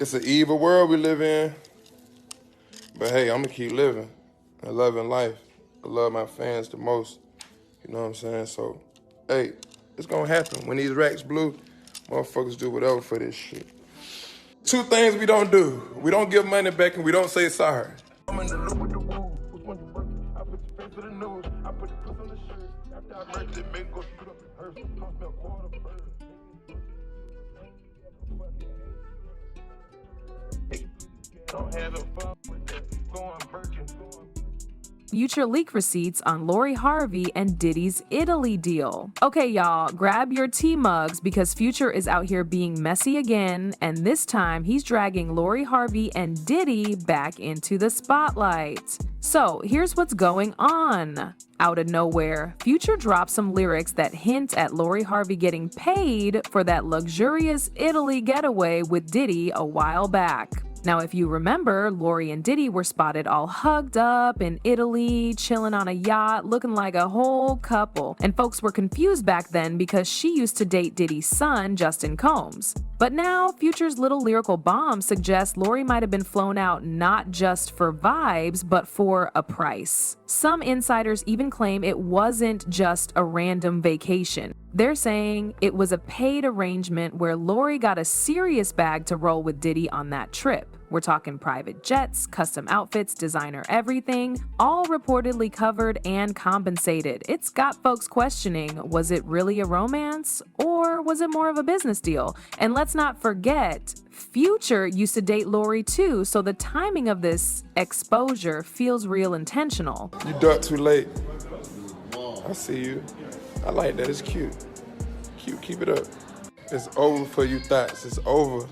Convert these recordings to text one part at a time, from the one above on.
It's an evil world we live in. But hey, I'm gonna keep living and loving life. I love my fans the most. You know what I'm saying? So, hey, it's gonna happen. When these racks blue, motherfuckers do whatever for this shit. Two things we don't do. We don't give money back and we don't say sorry. I'm in the loop with the woo. Which one you working? I put your face to the news. I put the puss on the shirt. After I break it, make go shoot up in purse. Cost me a quarter bird. Don't have no fun with that. Going Birkin. Future leak receipts on Lori Harvey and Diddy's Italy deal. Okay, y'all, grab your tea mugs because Future is out here being messy again, and this time he's dragging Lori Harvey and Diddy back into the spotlight. So here's what's going on. Out of nowhere, Future dropped some lyrics that hint at Lori Harvey getting paid for that luxurious Italy getaway with Diddy a while back. Now, if you remember, Lori and Diddy were spotted all hugged up in Italy, chilling on a yacht, looking like a whole couple. And folks were confused back then because she used to date Diddy's son, Justin Combs. But now, Future's little lyrical bomb suggests Lori might have been flown out not just for vibes, but for a price. Some insiders even claim it wasn't just a random vacation. They're saying it was a paid arrangement where Lori got a serious bag to roll with Diddy on that trip. We're talking private jets, custom outfits, designer everything, all reportedly covered and compensated. It's got folks questioning, was it really a romance or was it more of a business deal? And let's not forget, Future used to date Lori too, so the timing of this exposure feels real intentional. You ducked too late. I see you. I like that. It's cute. Cute. Keep it up. It's over for you thoughts. It's over.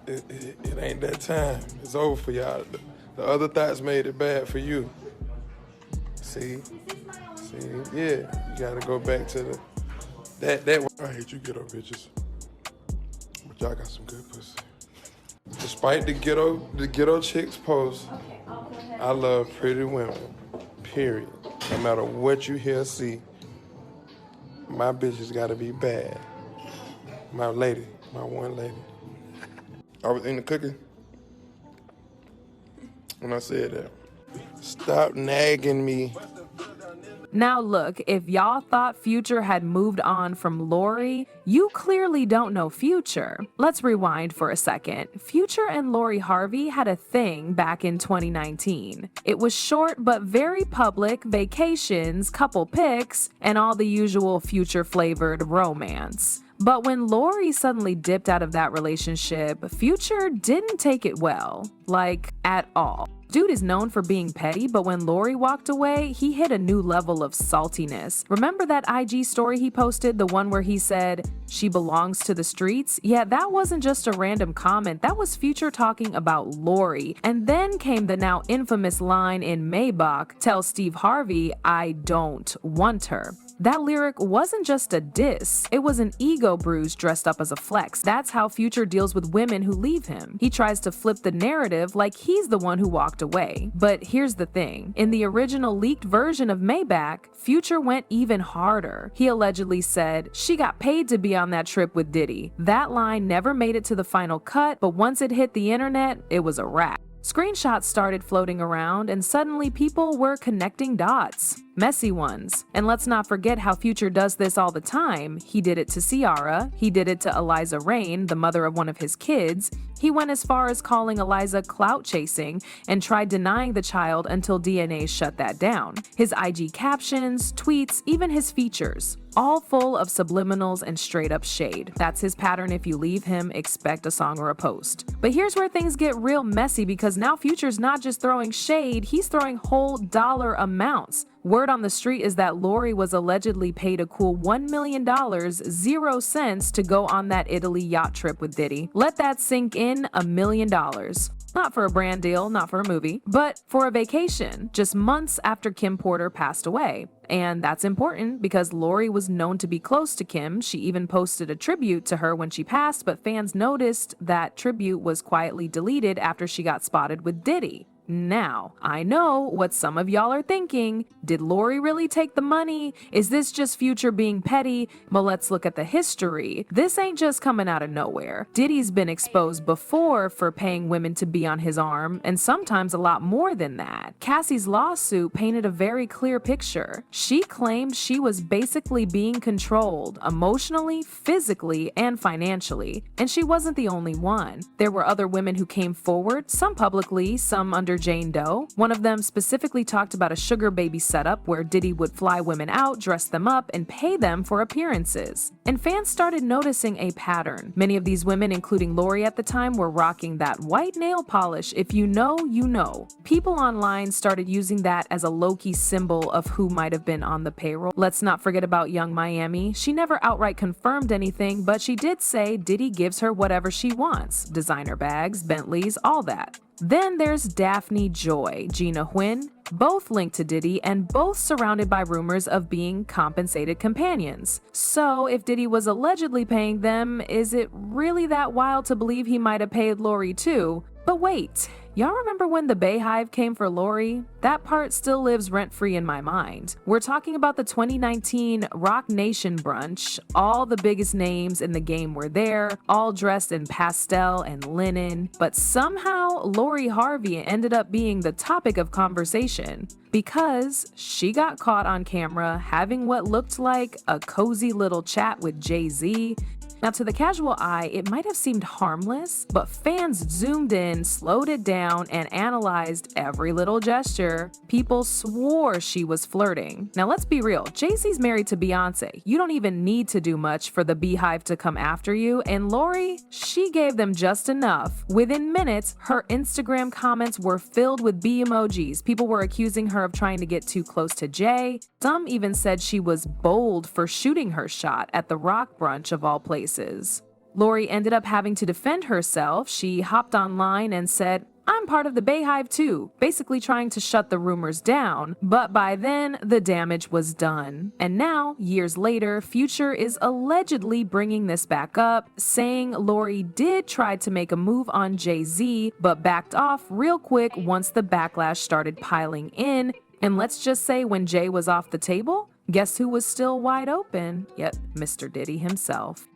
It ain't that time. It's over for y'all. The other thoughts made it bad for you. See? Yeah. You gotta go back to that. I hate you ghetto bitches. But y'all got some good pussy. Despite the ghetto chicks post, I love pretty women. Period. No matter what you hear or see, my bitches gotta be bad. My lady, my one lady. I was in the cooking when I said that. Stop nagging me. Now look, if y'all thought Future had moved on from Lori, you clearly don't know Future. Let's rewind for a second. Future and Lori Harvey had a thing back in 2019. It was short but very public, vacations, couple pics, and all the usual Future-flavored romance. But when Lori suddenly dipped out of that relationship, Future didn't take it well, like at all. Dude is known for being petty, but when Lori walked away, he hit a new level of saltiness. Remember that IG story he posted, the one where he said, "She belongs to the streets"? Yeah, that wasn't just a random comment, that was Future talking about Lori. And then came the now infamous line in Maybach, "Tell Steve Harvey I don't want her." That lyric wasn't just a diss, it was an ego bruise dressed up as a flex. That's how Future deals with women who leave him. He tries to flip the narrative like he's the one who walked away. But here's the thing, in the original leaked version of Maybach, Future went even harder. He allegedly said, "She got paid to be on that trip with Diddy." That line never made it to the final cut, but once it hit the internet, it was a wrap. Screenshots started floating around, and suddenly people were connecting dots. Messy ones. And let's not forget how Future does this all the time. He did it to Ciara, he did it to Eliza Reign, the mother of one of his kids. He went as far as calling Eliza clout chasing and tried denying the child until DNA shut that down. His IG captions, tweets, even his features, all full of subliminals and straight up shade. That's his pattern. If you leave him, expect a song or a post. But here's where things get real messy, because now Future's not just throwing shade, he's throwing whole dollar amounts. Word on the street is that Lori was allegedly paid a cool $1 million, 0 cents, to go on that Italy yacht trip with Diddy. Let that sink in, $1 million. Not for a brand deal, not for a movie, but for a vacation, just months after Kim Porter passed away. And that's important because Lori was known to be close to Kim. She even posted a tribute to her when she passed, but fans noticed that tribute was quietly deleted after she got spotted with Diddy. Now, I know what some of y'all are thinking. Did Lori really take the money? Is this just Future being petty? But let's look at the history. This ain't just coming out of nowhere. Diddy's been exposed before for paying women to be on his arm, and sometimes a lot more than that. Cassie's lawsuit painted a very clear picture. She claimed she was basically being controlled emotionally, physically, and financially. And she wasn't the only one. There were other women who came forward, some publicly, some under Jane Doe. One of them specifically talked about a sugar baby setup where Diddy would fly women out, dress them up, and pay them for appearances. And fans started noticing a pattern. Many of these women, including Lori at the time, were rocking that white nail polish. If you know, you know. People online started using that as a low-key symbol of who might have been on the payroll. Let's not forget about Young Miami. She never outright confirmed anything, but she did say Diddy gives her whatever she wants. Designer bags, Bentleys, all that. Then there's Daphne Joy, Gina Huynh, both linked to Diddy and both surrounded by rumors of being compensated companions. So if Diddy was allegedly paying them, is it really that wild to believe he might have paid Lori too? But wait, y'all remember when the Bayhive came for Lori? That part still lives rent-free in my mind. We're talking about the 2019 Rock Nation brunch. All the biggest names in the game were there, all dressed in pastel and linen. But somehow, Lori Harvey ended up being the topic of conversation because she got caught on camera having what looked like a cozy little chat with Jay-Z. Now, to the casual eye, it might have seemed harmless, but fans zoomed in, slowed it down, and analyzed every little gesture. People swore she was flirting. Now, let's be real. Jay-Z's married to Beyonce. You don't even need to do much for the Beehive to come after you. And Lori, she gave them just enough. Within minutes, her Instagram comments were filled with bee emojis. People were accusing her of trying to get too close to Jay. Some even said she was bold for shooting her shot at the Rock brunch of all places. Lori ended up having to defend herself. She hopped online and said, "I'm part of the Bayhive too," basically trying to shut the rumors down. But by then, the damage was done. And now, years later, Future is allegedly bringing this back up, saying Lori did try to make a move on Jay-Z, but backed off real quick once the backlash started piling in. And let's just say when Jay was off the table, guess who was still wide open? Yep, Mr. Diddy himself.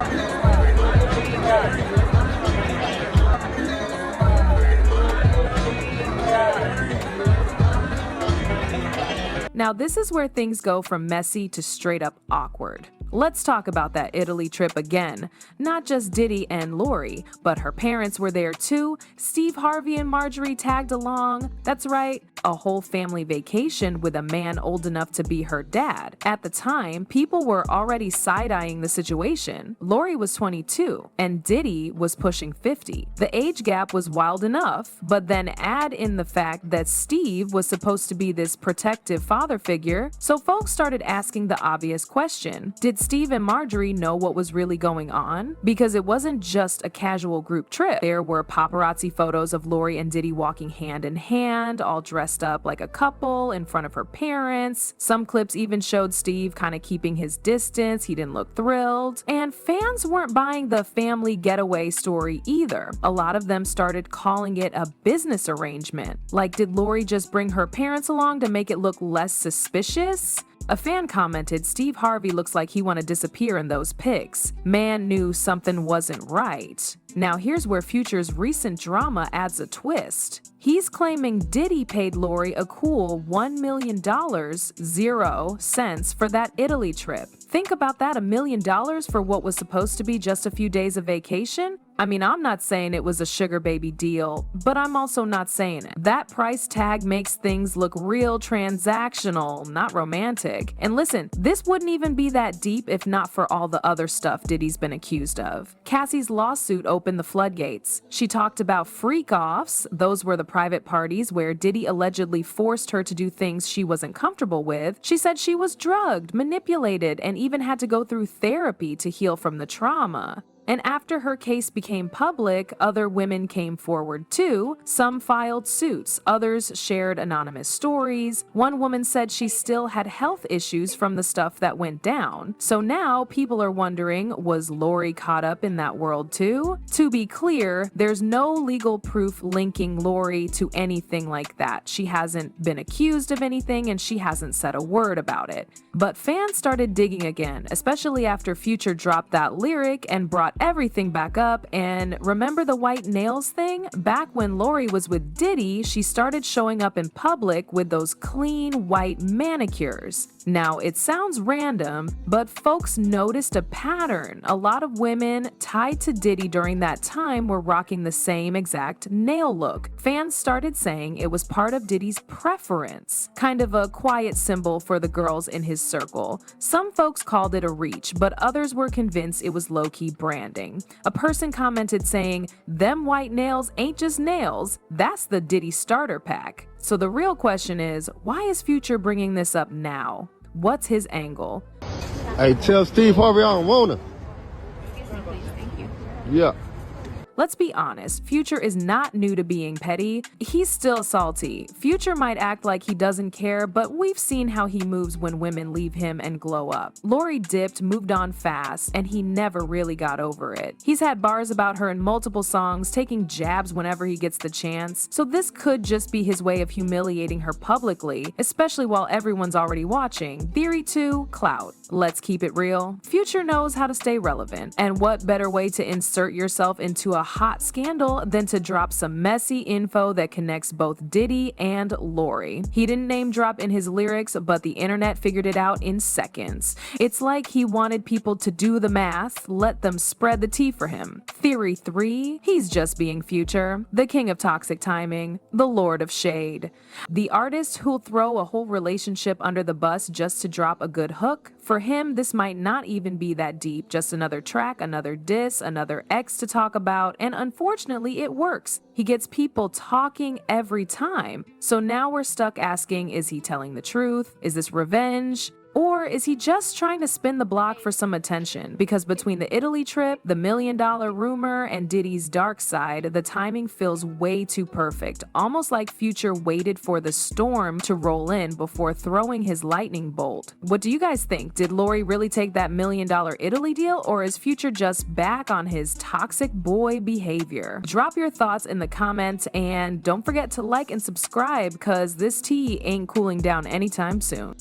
Now, this is where things go from messy to straight up awkward. Let's talk about that Italy trip again. Not just Diddy and Lori, but her parents were there too. Steve Harvey and Marjorie tagged along. That's right, a whole family vacation with a man old enough to be her dad. At the time, people were already side-eyeing the situation. Lori was 22 and Diddy was pushing 50. The age gap was wild enough, but then add in the fact that Steve was supposed to be this protective father figure, so folks started asking the obvious question. Did Steve and Marjorie know what was really going on? Because it wasn't just a casual group trip. There were paparazzi photos of Lori and Diddy walking hand in hand, all dressed up like a couple in front of her parents. Some clips even showed Steve kind of keeping his distance. He didn't look thrilled. And fans weren't buying the family getaway story either. A lot of them started calling it a business arrangement. Like, did Lori just bring her parents along to make it look less suspicious? A fan commented, "Steve Harvey looks like he want to disappear in those pics. Man knew something wasn't right." Now here's where Future's recent drama adds a twist. He's claiming Diddy paid Lori a cool $1 million, 0 cents for that Italy trip. Think about that, $1 million for what was supposed to be just a few days of vacation? I mean, I'm not saying it was a sugar baby deal, but I'm also not saying it. That price tag makes things look real transactional, not romantic. And listen, this wouldn't even be that deep if not for all the other stuff Diddy's been accused of. Cassie's lawsuit opened the floodgates. She talked about freak-offs. Those were the private parties where Diddy allegedly forced her to do things she wasn't comfortable with. She said she was drugged, manipulated, and even had to go through therapy to heal from the trauma. And after her case became public, other women came forward too. Some filed suits, others shared anonymous stories. One woman said she still had health issues from the stuff that went down. So now people are wondering, was Lori caught up in that world too? To be clear, there's no legal proof linking Lori to anything like that. She hasn't been accused of anything and she hasn't said a word about it. But fans started digging again, especially after Future dropped that lyric and brought everything back up. And remember the white nails thing? Back when Lori was with Diddy, she started showing up in public with those clean white manicures. Now, it sounds random, but folks noticed a pattern. A lot of women tied to Diddy during that time were rocking the same exact nail look. Fans started saying it was part of Diddy's preference, kind of a quiet symbol for the girls in his circle. Some folks called it a reach, but others were convinced it was low-key branding. A person commented saying, "Them white nails ain't just nails, that's the Diddy starter pack." So the real question is, why is Future bringing this up now? What's his angle? Hey, tell Steve Harvey I don't want her. Excuse me, please. Thank you. Yeah. Let's be honest, Future is not new to being petty. He's still salty. Future might act like he doesn't care, but we've seen how he moves when women leave him and glow up. Lori dipped, moved on fast, and he never really got over it. He's had bars about her in multiple songs, taking jabs whenever he gets the chance, so this could just be his way of humiliating her publicly, especially while everyone's already watching. Theory 2, clout. Let's keep it real. Future knows how to stay relevant, and what better way to insert yourself into a hot scandal than to drop some messy info that connects both Diddy and Lori. He didn't name drop in his lyrics, but the internet figured it out in seconds. It's like he wanted people to do the math, let them spread the tea for him. Theory 3, he's just being Future, the king of toxic timing, the lord of shade. The artist who'll throw a whole relationship under the bus just to drop a good hook. For him, this might not even be that deep, just another track, another diss, another ex to talk about, and unfortunately it works. He gets people talking every time. So now we're stuck asking, is he telling the truth? Is this revenge? Or is he just trying to spin the block for some attention? Because between the Italy trip, the $1 million rumor, and Diddy's dark side, the timing feels way too perfect. Almost like Future waited for the storm to roll in before throwing his lightning bolt. What do you guys think? Did Lori really take that $1 million Italy deal? Or is Future just back on his toxic boy behavior? Drop your thoughts in the comments and don't forget to like and subscribe because this tea ain't cooling down anytime soon.